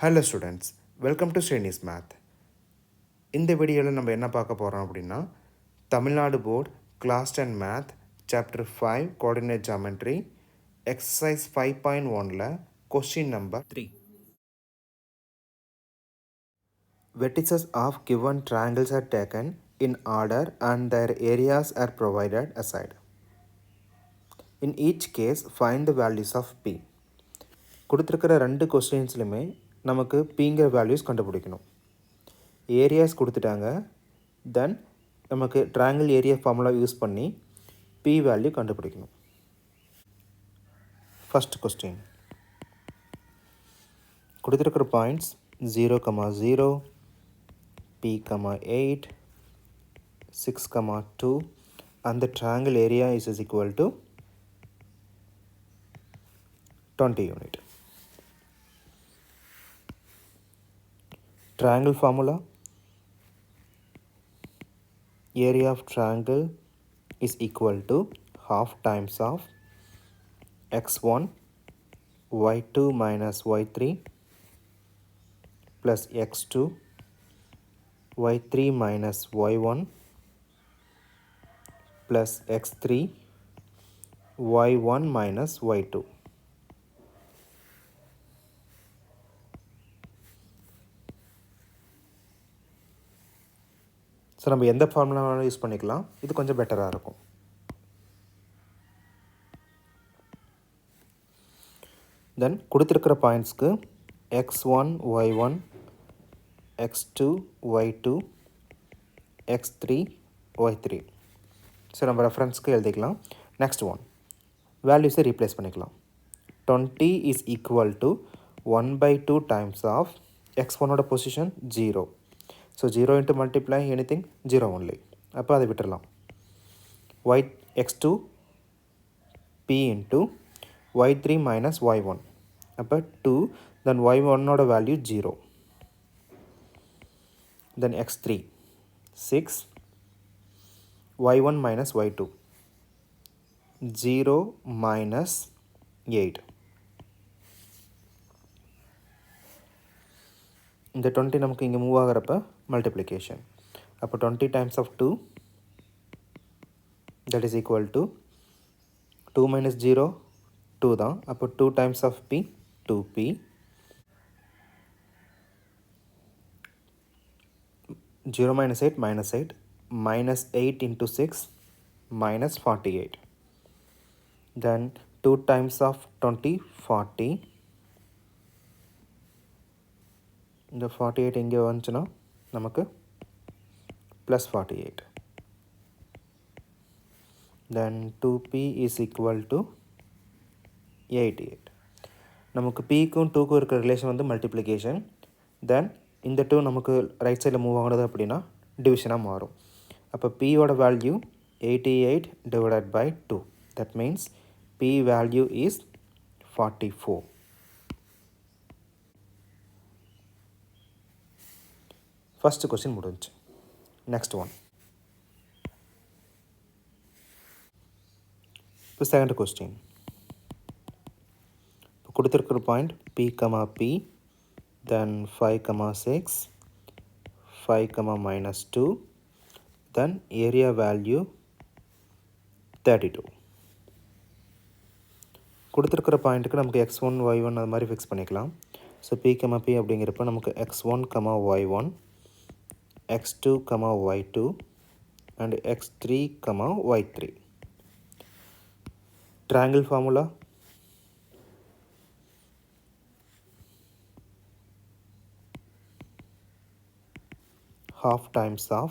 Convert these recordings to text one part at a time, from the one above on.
Hello students, welcome to SRINI'S Math. இந்த வீடியோவில் நம்ம என்ன பார்க்க போகிறோம் அப்படின்னா Tamil Nadu board class 10 math chapter 5 coordinate geometry exercise 5.1ல் question number 3. Vertices of given triangles are taken in order and their areas are provided aside. In each case, find the values of P. கொடுத்துருக்கிற ரெண்டு கொஸ்டின்ஸ்லையுமே நமக்கு Pங்கிற values கண்டுபிடிக்கணும். Areas கொடுத்துட்டாங்க, தென் நமக்கு triangle area formula use பண்ணி P value கண்டுபிடிக்கணும். First question கொடுத்துருக்கிற points 0,0 P,8 6,2 and the triangle area is equal to 20 unit. Triangle formula: area of triangle is equal to half times of x1 y2 minus y3 plus x2 y3 minus y1 plus x3 y1 minus y2. So நம்ம எந்த formula வேணாலும் use பண்ணிக்கலாம், இது கொஞ்சம் பெட்டராக இருக்கும். தென் கொடுத்துருக்கிற பாயிண்ட்ஸ்க்கு x1 y1 x2 y2 x3 y3. So நம்ம ரெஃபரன்ஸ்க்கு எழுதிக்கலாம். நெக்ஸ்ட் ஒன் வேல்யூஸை ரீப்ளேஸ் பண்ணிக்கலாம். 20 is equal to 1/2 times of x1ஓட position 0. So 0 into multiply anything 0 only, அப்போ அதை விட்டுடலாம். x2 p into y3 minus y1, அப்போ 2, தென் y1ஓட வேல்யூ 0. தென் x3 6 y1 minus y2 0 minus 8. இந்த 20 நமக்கு இங்கே மூவ் ஆகிறப்ப மல்டிப்ளிகேஷன், அப்போ 20 times of 2 that is equal to 2 minus 0 2 தான், அப்போ 2 times of p 2p 0 minus 8 minus 8 minus 8 into 6 minus 48. Then 2 times of 20 40. இந்த 48 இங்கே வந்துச்சுன்னா நமக்கு plus 48. Then 2p is equal to 88. நமக்கு pக்கும் 2க்கும் இருக்கிற ரிலேஷன் வந்து மல்டிப்ளிகேஷன். தென் இந்த 2 நமக்கு ரைட் சைடில் மூவ் ஆகுறது அப்படின்னா டிவிஷனாக மாறும். அப்போ pயோட value 88 divided by 2. That means p value is 44. First question முடிஞ்சு. Next one. இப்போ செகண்ட் கொஸ்டின். இப்போ கொடுத்துருக்கிற point p, then 5, 6, 5, minus 2, then area value 32. கொடுத்துருக்கிற பாயிண்ட்டுக்கு நமக்கு x1 y1 அது மாதிரி ஃபிக்ஸ் பண்ணிக்கலாம். ஸோ p, அப்படிங்கிறப்ப நமக்கு x1, y1 x2, y2 and x3, y3. Triangle formula: half times of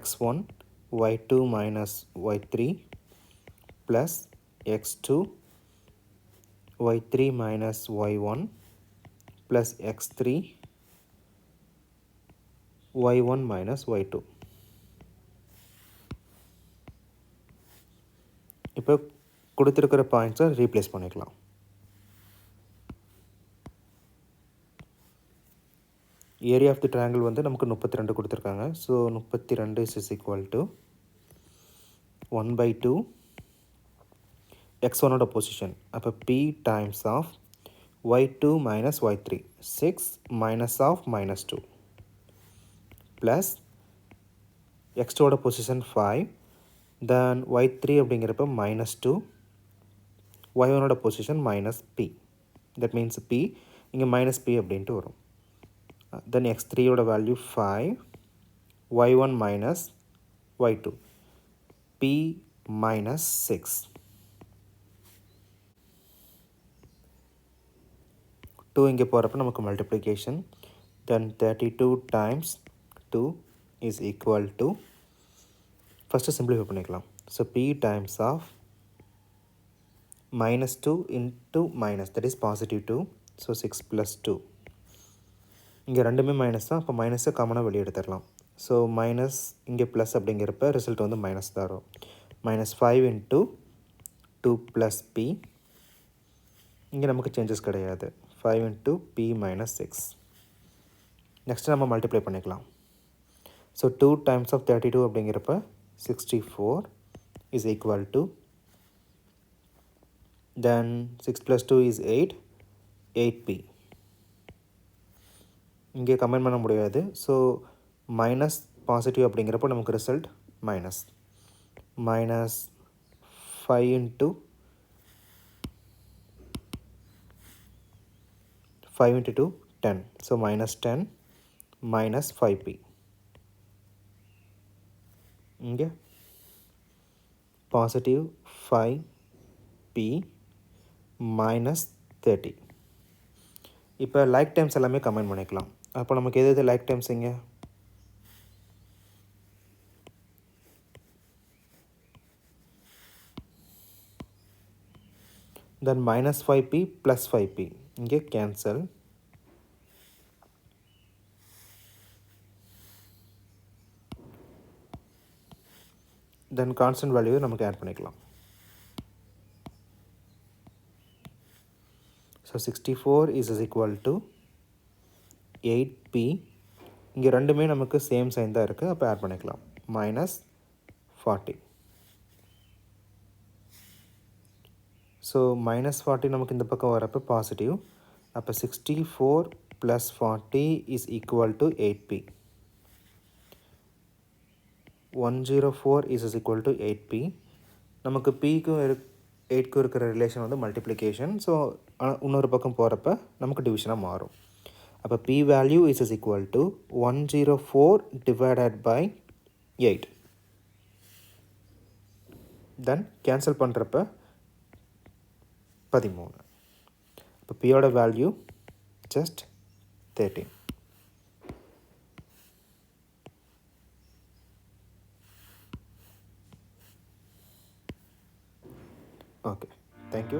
x1 y2 minus y3 plus x2 y3 minus y1 plus x3 y1 minus y2. இப்போ கொடுத்துருக்கிற பாயிண்ட்ஸை replace பண்ணிக்கலாம். Area of the triangle வந்து நமக்கு 32 கொடுத்துருக்காங்க. So 32 is equal to 1/2 x1ஓட position. அப்போ p times of y2 minus y3 6 minus of -2 plus x2ஓட பொசிஷன் 5 தென் y3 அப்படிங்கிறப்ப -2 y1ஓட position -p. That means p இங்கே -p அப்படின்ட்டு வரும். தென் x3ஓட value 5 y1 minus y2 p minus 6. 2 இங்கே போகிறப்ப நமக்கு multiplication. Then 32 times 2 is equal to first simplify பண்ணிக்கலாம். So p times of -2 into minus that is +2. So 6 + 2 இங்கே ரெண்டுமே மைனஸ் தான். அப்போ மைனஸை காமனாக வெளியே எடுத்துடலாம். ஸோ மைனஸ் இங்கே ப்ளஸ் அப்படிங்கிறப்ப ரிசல்ட் வந்து மைனஸ் தான் வரும். -5 இன்ட்டு 2 + p. இங்கே நமக்கு சேஞ்சஸ் கிடையாது. 5 இன்ட்டு p - 6. நெக்ஸ்ட் நம்ம மல்டிப்ளை பண்ணிக்கலாம். ஸோ 2 டைம்ஸ் ஆஃப் 32 அப்படிங்கிறப்ப 64 is equal to then 6 + 2 is 8p. இங்கே கம்பைன் பண்ண முடியாது. ஸோ மைனஸ் பாசிட்டிவ் அப்படிங்கிறப்போ நமக்கு result minus -5 into 5 into 2 10. So -10 minus 5p. இங்கே positive 5p minus 30. இப்போ லைக் டைம்ஸ் எல்லாமே கமெண்ட் பண்ணிக்கலாம். அப்போ நமக்கு எது லைக் டைம்ஸ் இங்கே தென் -5p + 5p இங்கே கேன்சல். தென் கான்ஸ்டன்ட் வேல்யூவை நமக்கு ஆட் பண்ணிக்கலாம். So 64 is equal to 8p. இங்கே ரெண்டுமே நமக்கு சேம் சைன் தான் இருக்குது. அப்போ ஆட் பண்ணிக்கலாம். -40. ஸோ -40 நமக்கு இந்த பக்கம் வரப்போ பாசிட்டிவ். அப்போ 64 + 40 is equal to 8p. 104 is equal to 8p. நமக்கு pக்கும் 8க்கும் இருக்கிற ரிலேஷன் வந்து மல்டிப்ளிகேஷன். ஸோ இன்னொரு பக்கம் போகிறப்ப நமக்கு டிவிஷனாக மாறும். அப்போ p value is equal to 104 divided by 8. Then cancel பண்ணுறப்ப 13. இப்போ பியோட வேல்யூ ஜஸ்ட் 13. Okay, thank you.